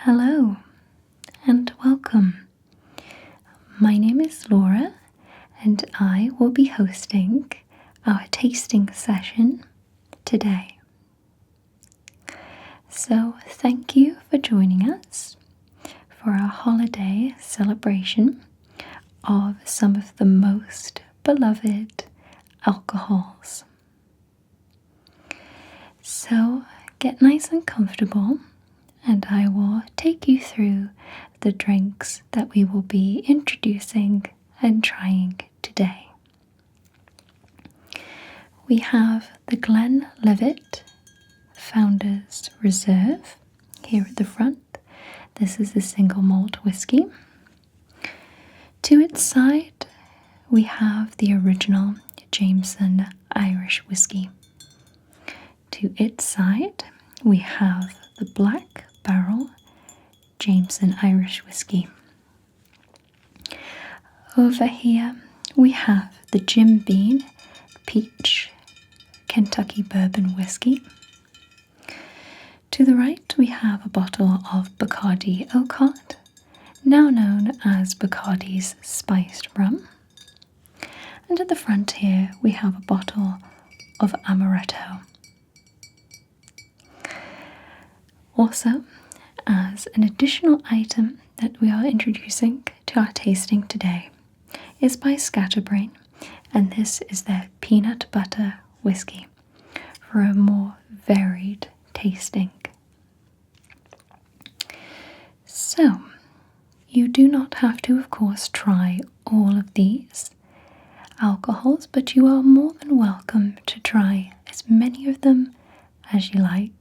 Hello and welcome. My name is Laura and I will be hosting our tasting session today. So thank you for joining us for our holiday celebration of some of the most beloved alcohols. So get nice and comfortable and I will take you through the drinks that we will be introducing and trying today. We have the Glenfiddich Founders Reserve here at the front. This is a single malt whiskey. To its side, we have the original Jameson Irish whiskey. To its side, we have the Black Barrel Jameson Irish whiskey. Over here, we have the Jim Beam Peach Kentucky Bourbon whiskey. To the right, we have a bottle of Bacardi Ocot, now known as Bacardi's Spiced Rum. And at the front here, we have a bottle of amaretto. Also, as an additional item that we are introducing to our tasting today is by Scatterbrain, and this is their peanut butter whiskey for a more varied tasting. So, you do not have to, of course, try all of these alcohols, but you are more than welcome to try as many of them as you like.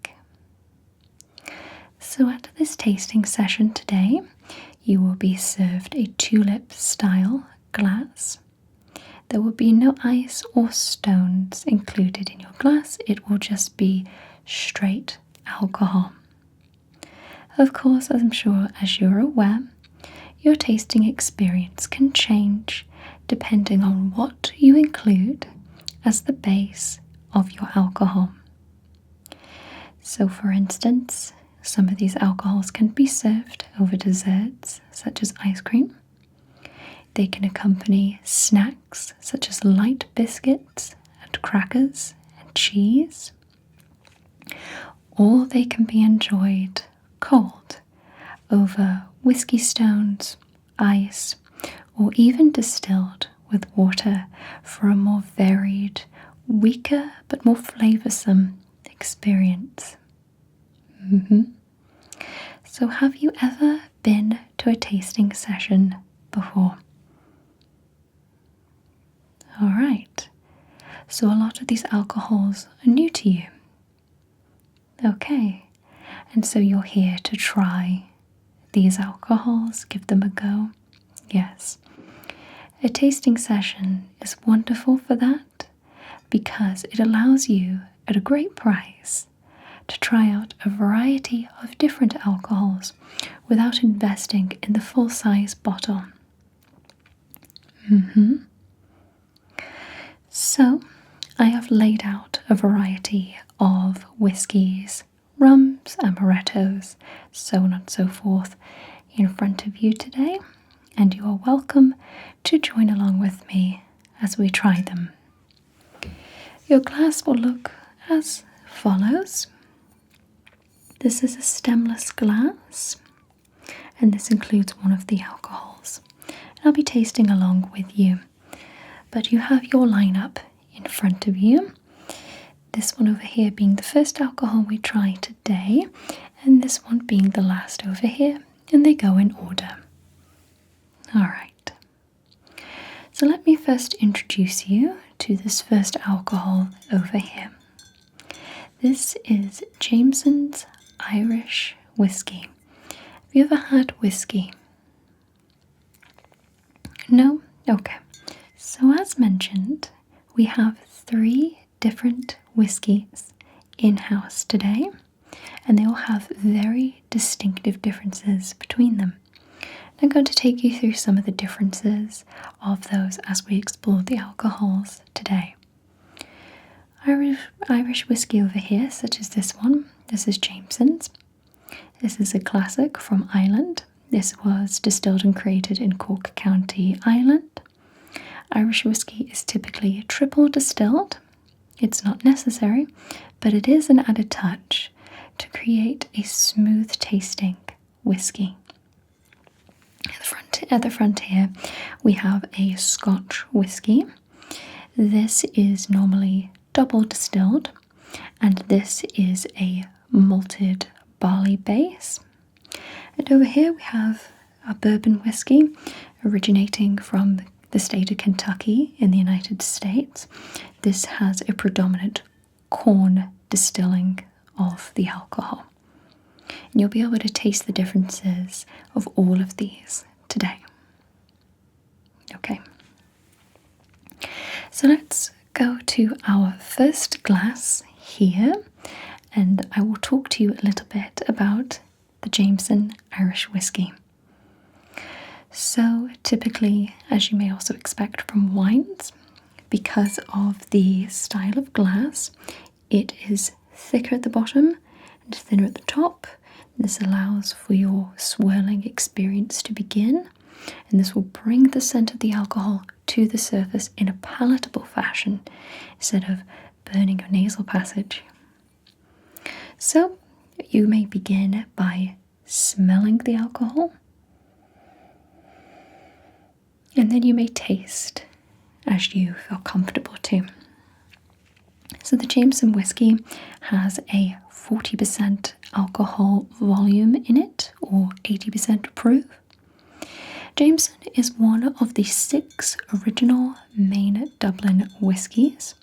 So at this tasting session today, you will be served a tulip style glass. There will be no ice or stones included in your glass. It will just be straight alcohol. Of course, as I'm sure as you're aware, your tasting experience can change depending on what you include as the base of your alcohol. So for instance, some of these alcohols can be served over desserts such as ice cream. They can accompany snacks such as light biscuits and crackers and cheese. Or they can be enjoyed cold over whiskey stones, ice, or even distilled with water for a more varied, weaker but more flavoursome experience. So have you ever been to a tasting session before? Alright, so a lot of these alcohols are new to you. Okay, and so you're here to try these alcohols, give them a go. Yes, a tasting session is wonderful for that because it allows you at a great price to try out a variety of different alcohols without investing in the full-size bottle. So, I have laid out a variety of whiskies, rums, amarettos, so on and so forth in front of you today, and you are welcome to join along with me as we try them. Your glass will look as follows. This is a stemless glass, and this includes one of the alcohols. I'll be tasting along with you, but you have your lineup in front of you. This one over here being the first alcohol we try today, and this one being the last over here, and they go in order. Alright, so let me first introduce you to this first alcohol over here. This is Jameson's Irish whiskey. Have you ever had whiskey? No? Okay. So as mentioned, we have 3 different whiskies in-house today, and they all have very distinctive differences between them. I'm going to take you through some of the differences of those as we explore the alcohols today. Irish whiskey over here, such as this one. This is Jameson's. This is a classic from Ireland. This was distilled and created in Cork County, Ireland. Irish whiskey is typically triple distilled. It's not necessary, but it is an added touch to create a smooth tasting whiskey. At the front here, we have a Scotch whiskey. This is normally double distilled, and this is a malted barley base. And over here we have a bourbon whiskey originating from the state of Kentucky in the United States. This has a predominant corn distilling of the alcohol. And you'll be able to taste the differences of all of these today. Okay. So let's go to our first glass here, and I will talk to you a little bit about the Jameson Irish whiskey. So typically, as you may also expect from wines, because of the style of glass, it is thicker at the bottom and thinner at the top. This allows for your swirling experience to begin, and this will bring the scent of the alcohol to the surface in a palatable fashion instead of burning your nasal passage. So you may begin by smelling the alcohol, and then you may taste as you feel comfortable too. So the Jameson whiskey has a 40% alcohol volume in it, or 80% proof. Jameson is one of the 6 original main Dublin whiskies,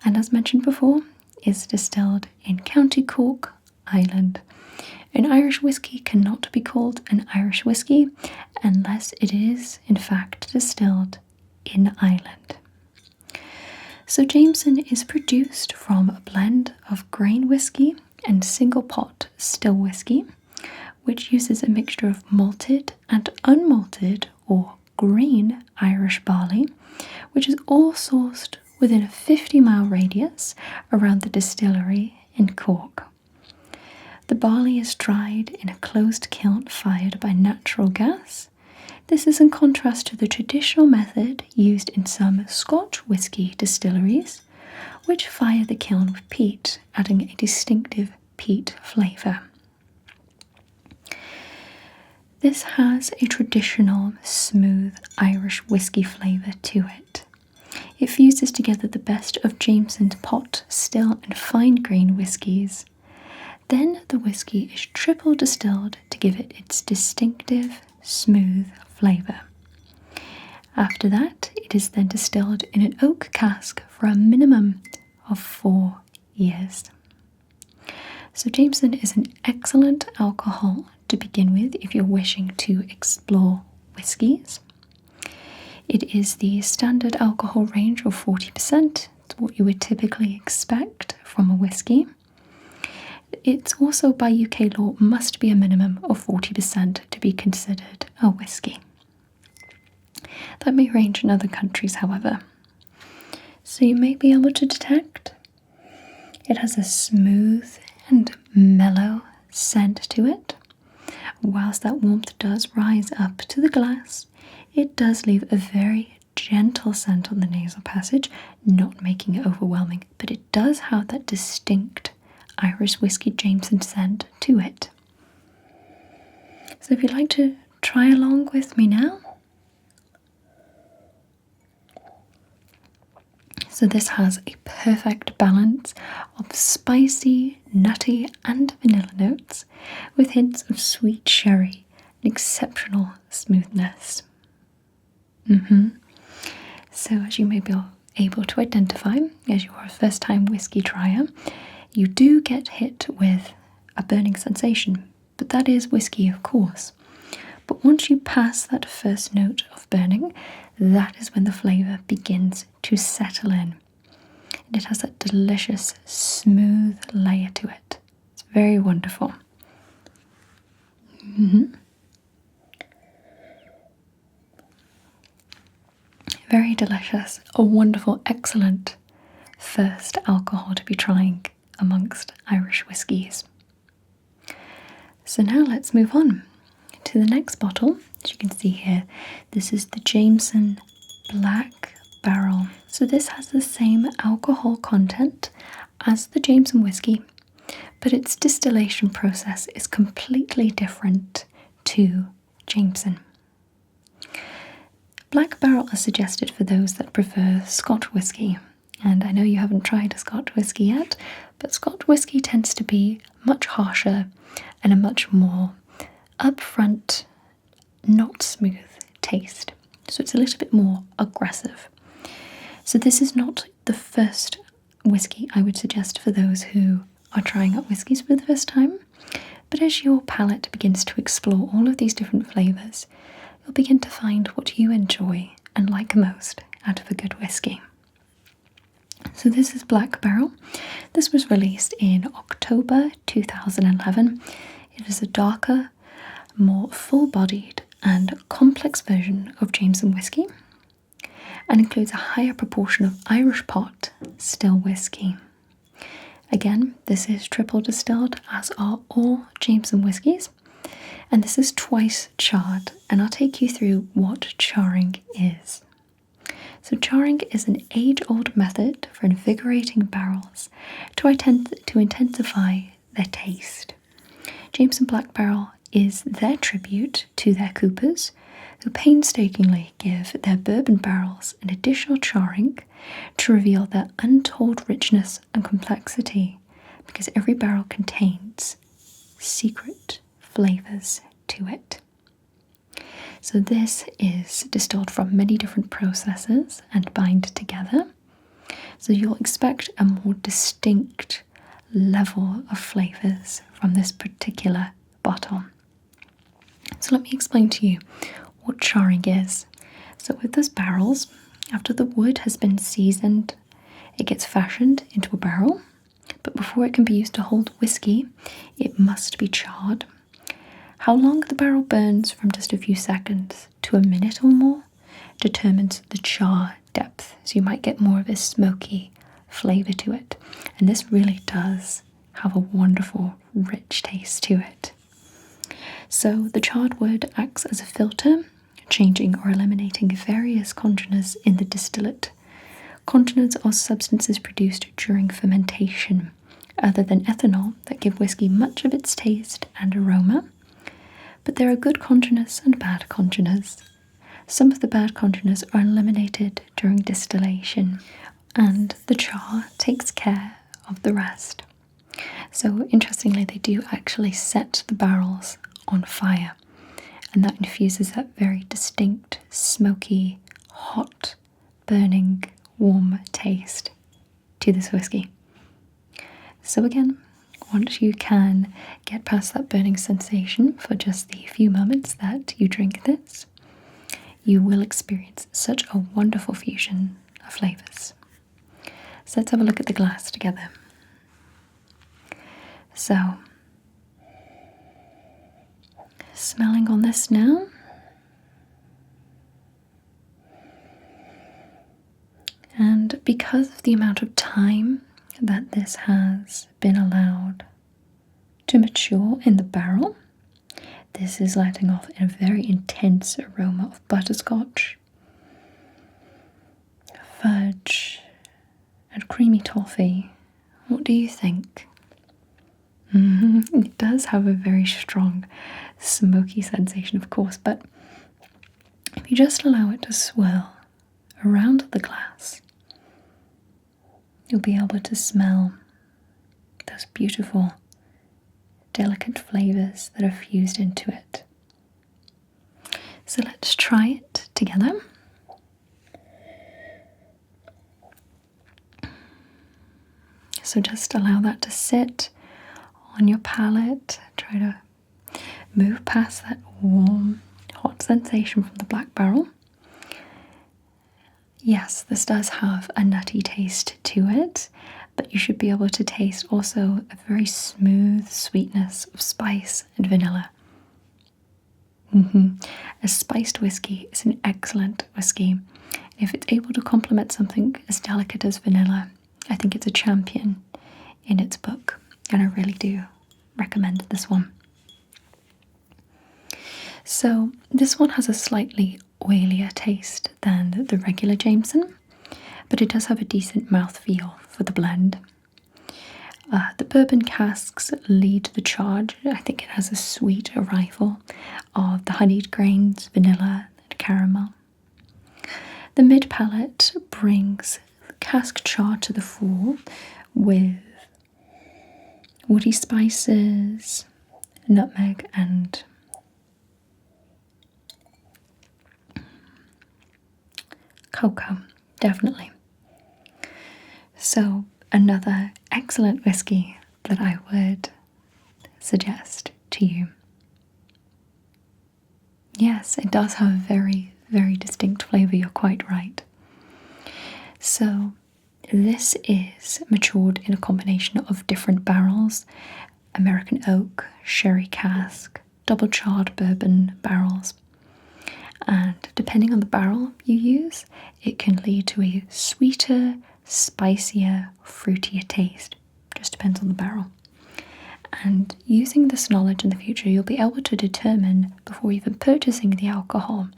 and as mentioned before, is distilled in County Cork, Ireland. An Irish whiskey cannot be called an Irish whiskey unless it is, in fact, distilled in Ireland. So Jameson is produced from a blend of grain whiskey and single pot still whiskey, which uses a mixture of malted and unmalted or green Irish barley, which is all sourced within a 50-mile radius around the distillery in Cork. The barley is dried in a closed kiln fired by natural gas. This is in contrast to the traditional method used in some Scotch whisky distilleries, which fire the kiln with peat, adding a distinctive peat flavour. This has a traditional smooth Irish whiskey flavour to it. It fuses together the best of Jameson's pot, still and fine grain whiskies. Then the whiskey is triple distilled to give it its distinctive smooth flavour. After that, it is then distilled in an oak cask for a minimum of 4 years. So Jameson is an excellent alcohol to begin with if you're wishing to explore whiskies. It is the standard alcohol range of 40%. It's what you would typically expect from a whiskey. It's also, by UK law, must be a minimum of 40% to be considered a whiskey. That may range in other countries, however. So you may be able to detect it has a smooth and mellow scent to it. Whilst that warmth does rise up to the glass, it does leave a very gentle scent on the nasal passage, not making it overwhelming, but it does have that distinct Irish whiskey Jameson scent to it. So if you'd like to try along with me now. So this has a perfect balance of spicy, nutty and vanilla notes with hints of sweet sherry and exceptional smoothness. So as you may be able to identify, as you are a first-time whiskey trier, you do get hit with a burning sensation, but that is whiskey, of course. But once you pass that first note of burning, that is when the flavour begins to settle in. And it has that delicious, smooth layer to it. It's very wonderful. Very delicious. A wonderful, excellent first alcohol to be trying amongst Irish whiskies. So now let's move on to the next bottle. As you can see here, this is the Jameson Black Barrel. So this has the same alcohol content as the Jameson whiskey, but its distillation process is completely different to Jameson. Black Barrel is suggested for those that prefer Scotch whiskey, and I know you haven't tried a Scotch whiskey yet, but Scotch whiskey tends to be much harsher and a much more upfront, not smooth taste. So it's a little bit more aggressive. So this is not the first whiskey I would suggest for those who are trying out whiskies for the first time. But as your palate begins to explore all of these different flavours, you'll begin to find what you enjoy and like most out of a good whiskey. So this is Black Barrel. This was released in October 2011. It is a darker, more full-bodied and complex version of Jameson whiskey, and includes a higher proportion of Irish pot still whiskey. Again, this is triple distilled, as are all Jameson whiskies, and this is twice charred, and I'll take you through what charring is. So charring is an age-old method for invigorating barrels to intensify their taste. Jameson Black Barrel is their tribute to their coopers, who painstakingly give their bourbon barrels an additional charring to reveal their untold richness and complexity, because every barrel contains secret flavours to it. So this is distilled from many different processes and bind together. So you'll expect a more distinct level of flavours from this particular bottle. So let me explain to you what charring is. So with those barrels, after the wood has been seasoned, it gets fashioned into a barrel, but before it can be used to hold whiskey, it must be charred. How long the barrel burns, from just a few seconds to a minute or more, determines the char depth. So you might get more of a smoky flavour to it. And this really does have a wonderful, rich taste to it. So the charred wood acts as a filter, changing or eliminating various congeners in the distillate. Congeners are substances produced during fermentation, other than ethanol, that give whiskey much of its taste and aroma. But there are good congeners and bad congeners. Some of the bad congeners are eliminated during distillation, and the char takes care of the rest. So interestingly, they do actually set the barrels on fire, and that infuses that very distinct, smoky, hot, burning, warm taste to this whiskey. So again, once you can get past that burning sensation for just the few moments that you drink this, you will experience such a wonderful fusion of flavours. So let's have a look at the glass together. So, smelling on this now. And because of the amount of time that this has been allowed to mature in the barrel, this is letting off a very intense aroma of butterscotch, fudge, and creamy toffee. What do you think? It does have a very strong smoky sensation, of course, but if you just allow it to swirl around the glass, you'll be able to smell those beautiful, delicate flavours that are fused into it. So let's try it together. So just allow that to sit on your palate. Try to move past that warm, hot sensation from the Black Barrel. Yes, this does have a nutty taste to it, but you should be able to taste also a very smooth sweetness of spice and vanilla. A spiced whiskey is an excellent whiskey. If it's able to complement something as delicate as vanilla, I think it's a champion in its book, and I really do recommend this one. So this one has a slightly oilier taste than the regular Jameson, but it does have a decent mouthfeel for the blend. The bourbon casks lead the charge. I think it has a sweet arrival of the honeyed grains, vanilla, and caramel. The mid palate brings cask char to the fore with woody spices, nutmeg, and cocoa, definitely. So another excellent whiskey that I would suggest to you. Yes, it does have a very, very distinct flavour, you're quite right. So this is matured in a combination of different barrels: American oak, sherry cask, double charred bourbon barrels. And depending on the barrel you use, it can lead to a sweeter, spicier, fruitier taste. Just depends on the barrel. And using this knowledge in the future, you'll be able to determine, before even purchasing the alcohol,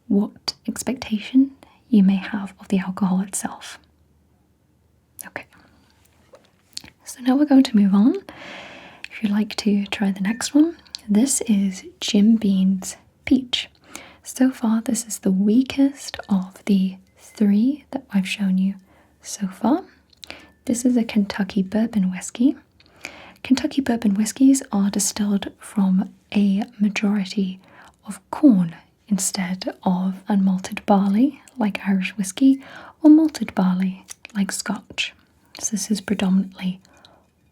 what expectation you may have of the alcohol itself. Okay. So now we're going to move on. If you'd like to try the next one, this is Jim Beam's Peach. So far, this is the weakest of the three that I've shown you so far. This is a Kentucky bourbon whiskey. Kentucky bourbon whiskies are distilled from a majority of corn instead of unmalted barley like Irish whiskey or malted barley like Scotch. So this is predominantly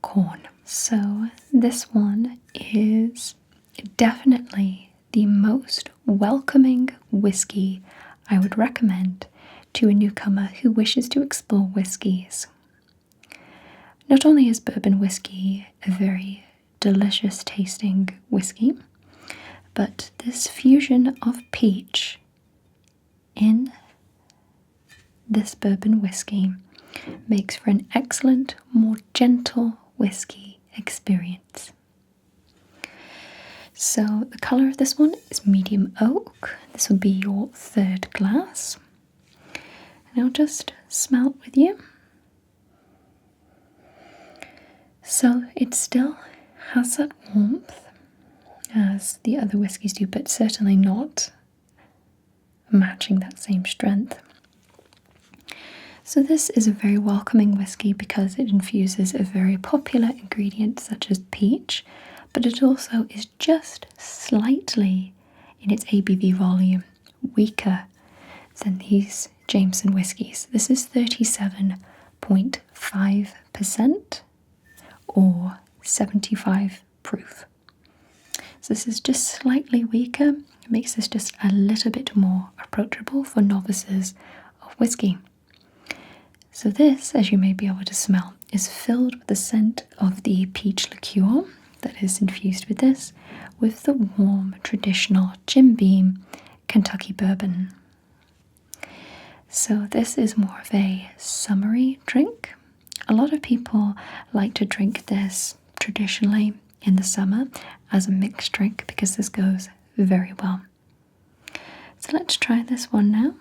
corn. So this one is definitely the most welcoming whiskey I would recommend to a newcomer who wishes to explore whiskies. Not only is bourbon whiskey a very delicious tasting whiskey, but this fusion of peach in this bourbon whiskey makes for an excellent, more gentle whiskey experience. So the colour of this one is medium oak. This will be your third glass. And I'll just smell it with you. So it still has that warmth as the other whiskies do, but certainly not matching that same strength. So this is a very welcoming whiskey because it infuses a very popular ingredient such as peach, but it also is just slightly in its ABV volume weaker than these Jameson whiskies. This is 37.5% or 75 proof. So this is just slightly weaker. It makes this just a little bit more approachable for novices of whiskey. So this, as you may be able to smell, is filled with the scent of the peach liqueur that is infused with this, with the warm, traditional Jim Beam Kentucky bourbon. So this is more of a summery drink. A lot of people like to drink this traditionally in the summer as a mixed drink because this goes very well. So let's try this one now.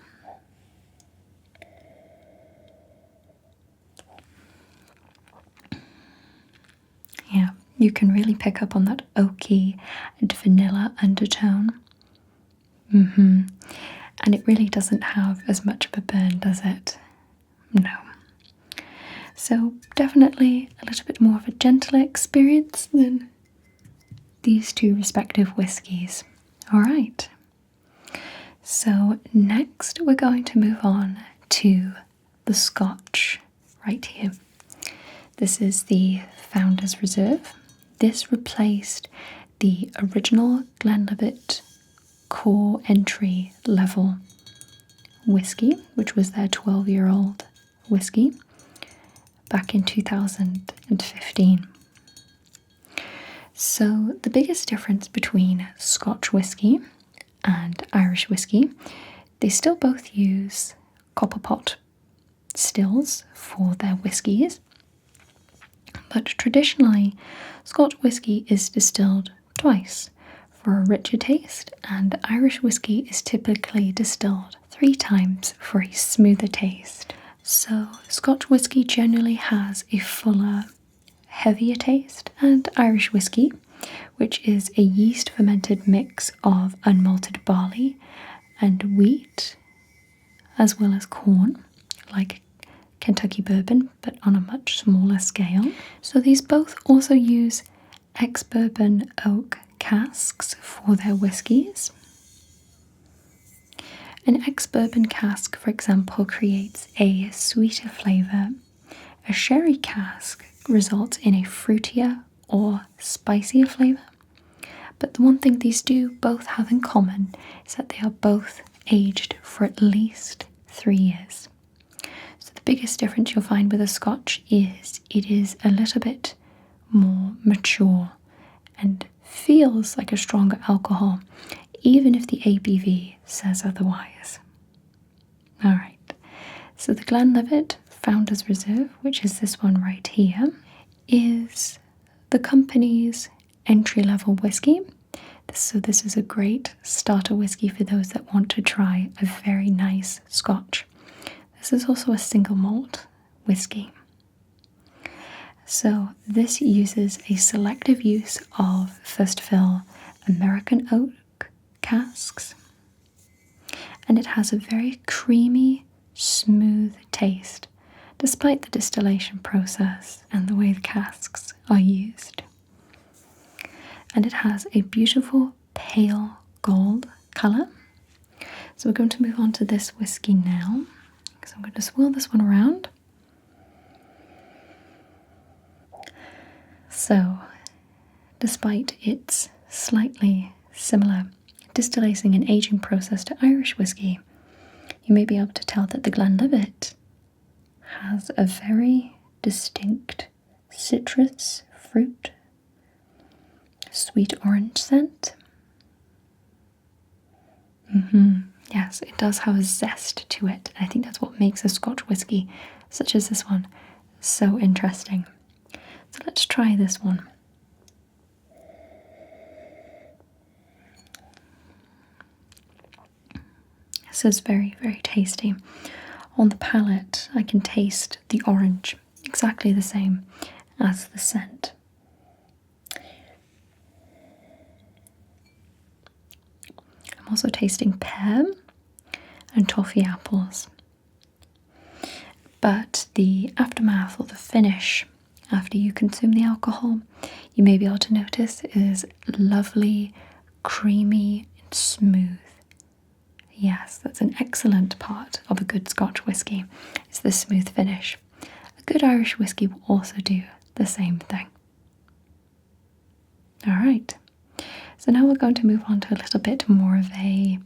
Yeah, you can really pick up on that oaky and vanilla undertone. And it really doesn't have as much of a burn, does it? No. So definitely a little bit more of a gentler experience than these two respective whiskies. Alright. So next we're going to move on to the Scotch right here. This is the Founder's Reserve. This replaced the original Glenlivet core entry level whiskey, which was their 12-year-old whiskey back in 2015. So the biggest difference between Scotch whiskey and Irish whiskey, they still both use copper pot stills for their whiskies, but traditionally Scotch whiskey is distilled twice, for a richer taste, and Irish whiskey is typically distilled 3 times for a smoother taste. So Scotch whiskey generally has a fuller, heavier taste, and Irish whiskey, which is a yeast fermented mix of unmalted barley and wheat, as well as corn, like Kentucky bourbon, but on a much smaller scale. So these both also use ex-bourbon oak casks for their whiskies. An ex-bourbon cask, for example, creates a sweeter flavour. A sherry cask results in a fruitier or spicier flavour. But the one thing these do both have in common is that they are both aged for at least 3 years. So the biggest difference you'll find with a Scotch is it is a little bit more mature and feels like a stronger alcohol, even if the ABV says otherwise. Alright, so the Glenlivet Founders Reserve, which is this one right here, is the company's entry-level whiskey. So this is a great starter whiskey for those that want to try a very nice Scotch. This is also a single malt whiskey. So this uses a selective use of first fill American oak casks, and it has a very creamy, smooth taste, despite the distillation process and the way the casks are used. And it has a beautiful pale gold colour. So we're going to move on to this whiskey now. So I'm going to swirl this one around. So, despite its slightly similar distillation and aging process to Irish whiskey, you may be able to tell that the Glenlivet has a very distinct citrus, fruit, sweet orange scent. Yes, it does have a zest to it. I think that's what makes a Scotch whiskey, such as this one, so interesting. So let's try this one. This is very, very tasty. On the palate, I can taste the orange, exactly the same as the scent. I'm also tasting pear and toffee apples. But the aftermath or the finish after you consume the alcohol, you may be able to notice is lovely, creamy and smooth. Yes, that's an excellent part of a good Scotch whiskey, is the smooth finish. A good Irish whiskey will also do the same thing. Alright, so now we're going to move on to a little bit more of a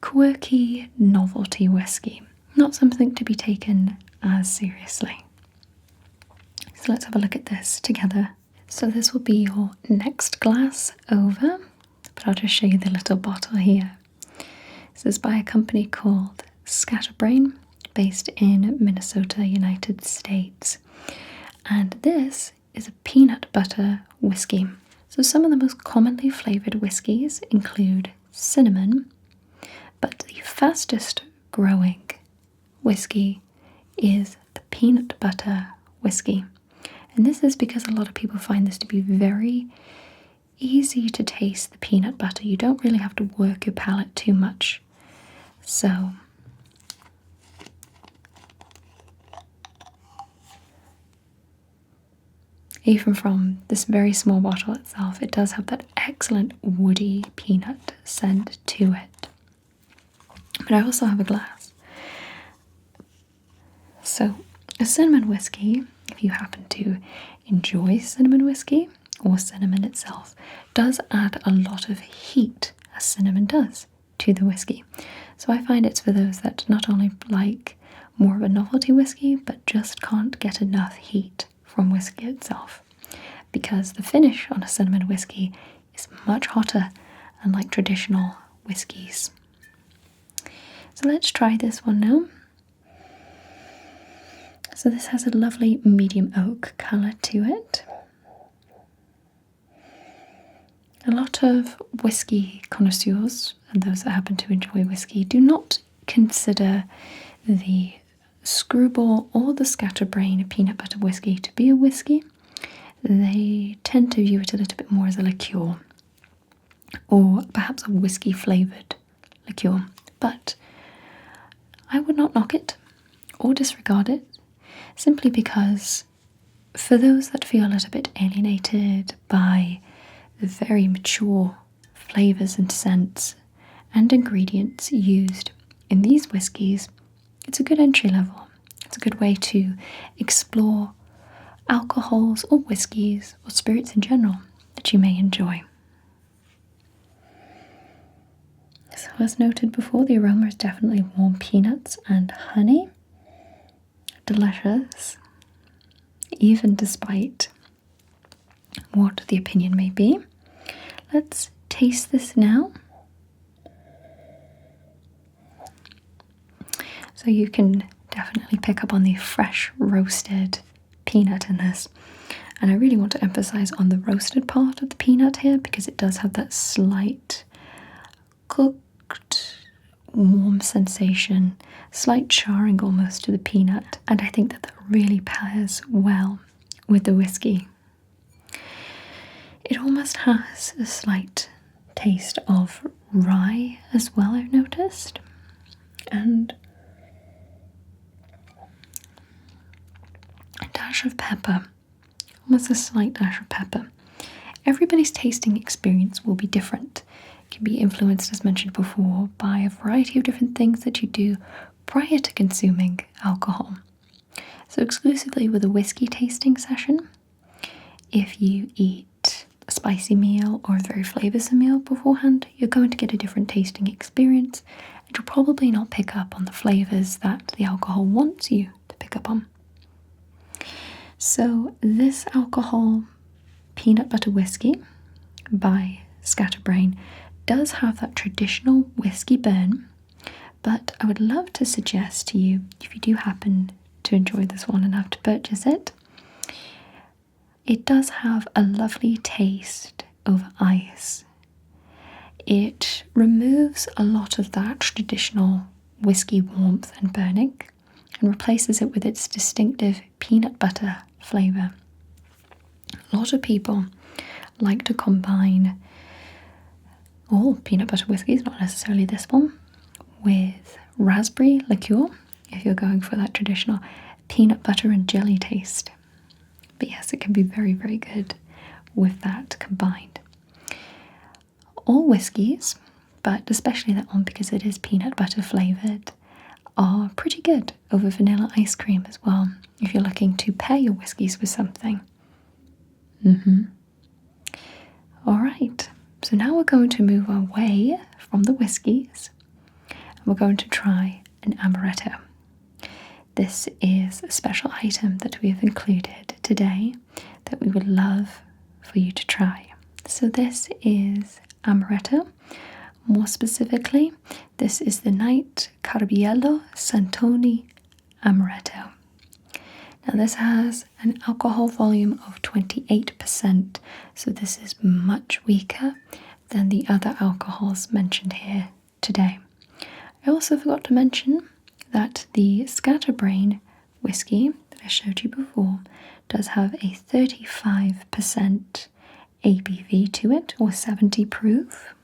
quirky novelty whiskey, not something to be taken as seriously. So let's have a look at this together. So this will be your next glass over, but I'll just show you the little bottle here. This is by a company called Scatterbrain, based in Minnesota, United States. And this is a peanut butter whiskey. So some of the most commonly flavoured whiskies include cinnamon, but the fastest growing whiskey is the peanut butter whiskey. And this is because a lot of people find this to be very easy to taste the peanut butter. You don't really have to work your palate too much. So even from this very small bottle itself, it does have that excellent woody peanut scent to it. But I also have a glass. So a cinnamon whiskey, if you happen to enjoy cinnamon whiskey or cinnamon itself, does add a lot of heat, as cinnamon does, to the whiskey. So I find it's for those that not only like more of a novelty whiskey, but just can't get enough heat from whiskey itself. Because the finish on a cinnamon whiskey is much hotter, unlike traditional whiskies. So let's try this one now. So this has a lovely medium oak colour to it. A lot of whiskey connoisseurs and those that happen to enjoy whiskey do not consider the Screwball or the Scatterbrain peanut butter whiskey to be a whiskey. They tend to view it a little bit more as a liqueur, or perhaps a whiskey flavoured liqueur. But I would not knock it or disregard it, simply because for those that feel a little bit alienated by the very mature flavours and scents and ingredients used in these whiskies, it's a good entry level. It's a good way to explore alcohols or whiskies or spirits in general that you may enjoy. So as noted before, the aroma is definitely warm peanuts and honey. Delicious, even despite what the opinion may be. Let's taste this now. So you can definitely pick up on the fresh roasted peanut in this. And I really want to emphasize on the roasted part of the peanut here, because it does have that slight cooked warm sensation, slight charring almost to the peanut, and I think that that really pairs well with the whiskey. It almost has a slight taste of rye as well, I've noticed, and a dash of pepper, almost a slight dash of pepper. Everybody's tasting experience will be different. It can be influenced, as mentioned before, by a variety of different things that you do prior to consuming alcohol. So exclusively with a whiskey tasting session, if you eat a spicy meal or a very flavoursome meal beforehand, you're going to get a different tasting experience, and you'll probably not pick up on the flavours that the alcohol wants you to pick up on. So this alcohol peanut butter whiskey by Scatterbrain does have that traditional whiskey burn, but I would love to suggest to you, if you do happen to enjoy this one enough to purchase it, it does have a lovely taste over ice. It removes a lot of that traditional whiskey warmth and burning and replaces it with its distinctive peanut butter flavour. A lot of people like to combine all peanut butter whiskies, not necessarily this one, with raspberry liqueur if you're going for that traditional peanut butter and jelly taste. But yes, it can be very, very good with that combined. All whiskies, but especially that one because it is peanut butter flavoured, are pretty good over vanilla ice cream as well, if you're looking to pair your whiskies with something. Alright, so now we're going to move away from the whiskies and we're going to try an amaretto. This is a special item that we have included today that we would love for you to try. So this is amaretto. More specifically, this is the Night Carbiello Santoni Amaretto. Now this has an alcohol volume of 28%, so this is much weaker than the other alcohols mentioned here today. I also forgot to mention that the Scatterbrain whiskey that I showed you before does have a 35% ABV to it, or 70 proof.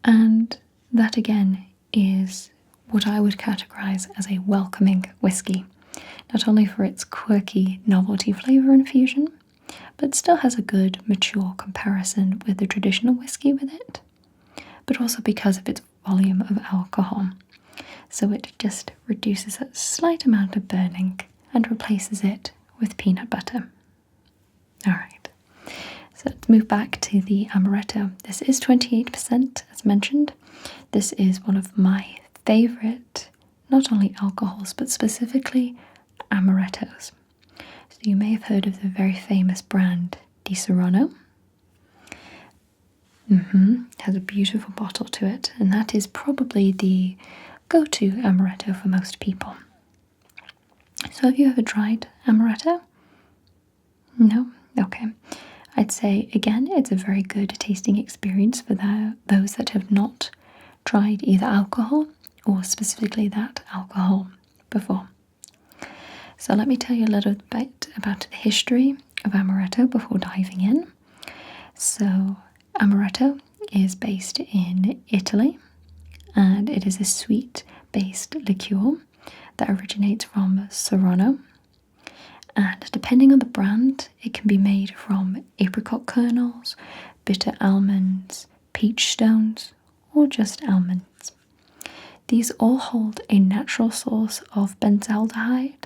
And that again is what I would categorise as a welcoming whiskey. Not only for its quirky novelty flavour infusion, but still has a good mature comparison with the traditional whiskey with it, but also because of its volume of alcohol. So it just reduces a slight amount of burning and replaces it with peanut butter. Alright, so let's move back to the amaretto. This is 28%, as mentioned. This is one of my favourite, not only alcohols, but specifically amarettos. So you may have heard of the very famous brand Di Serrano. It has a beautiful bottle to it, and that is probably the go-to amaretto for most people. So have you ever tried amaretto? No? Okay. I'd say, again, it's a very good tasting experience for those that have not tried either alcohol or specifically that alcohol before. So let me tell you a little bit about the history of amaretto before diving in. So amaretto is based in Italy, and it is a sweet-based liqueur that originates from Serrano. And depending on the brand, it can be made from apricot kernels, bitter almonds, peach stones, or just almonds. These all hold a natural source of benzaldehyde,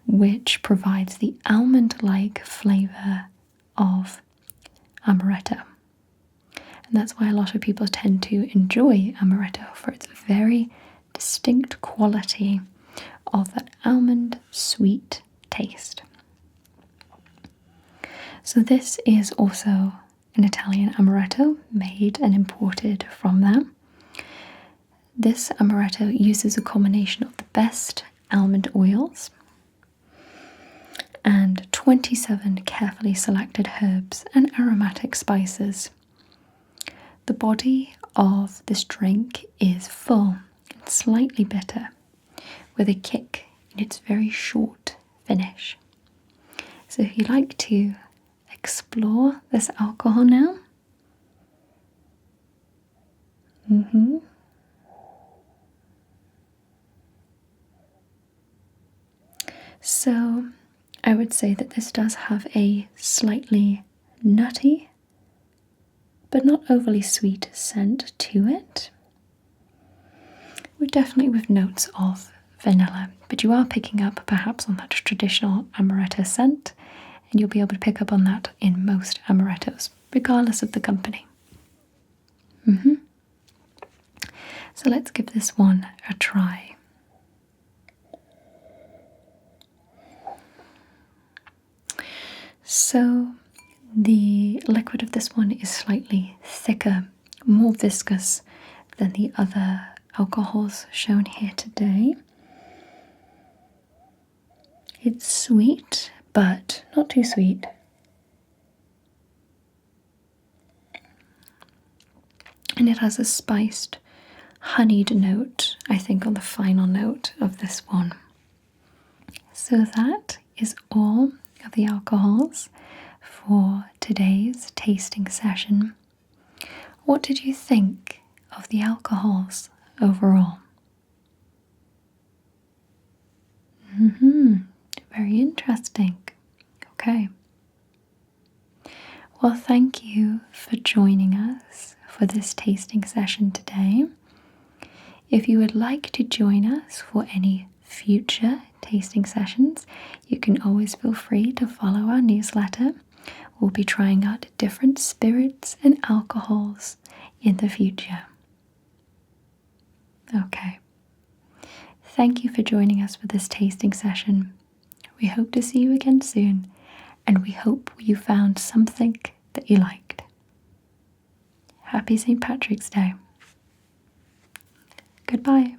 which provides the almond-like flavor of amaretto. And that's why a lot of people tend to enjoy amaretto, for its very distinct quality of that almond sweet taste. So this is also an Italian amaretto made and imported from there. This amaretto uses a combination of the best almond oils and 27 carefully selected herbs and aromatic spices. The body of this drink is full and slightly bitter, with a kick in its very short finish. So if you like to explore this alcohol now, So I would say that this does have a slightly nutty but not overly sweet scent to it. We're definitely with notes of vanilla, but you are picking up perhaps on that traditional amaretto scent, and you'll be able to pick up on that in most amarettos, regardless of the company. So let's give this one a try. So the liquid of this one is slightly thicker, more viscous than the other alcohols shown here today. It's sweet, but not too sweet. And it has a spiced, honeyed note, I think, on the final note of this one. So that is all of the alcohols for today's tasting session. What did you think of the alcohols overall? Very interesting. Okay. Well, thank you for joining us for this tasting session today. If you would like to join us for any future tasting sessions, you can always feel free to follow our newsletter. We'll be trying out different spirits and alcohols in the future. Okay. Thank you for joining us for this tasting session. We hope to see you again soon, and we hope you found something that you liked. Happy St. Patrick's Day. Goodbye.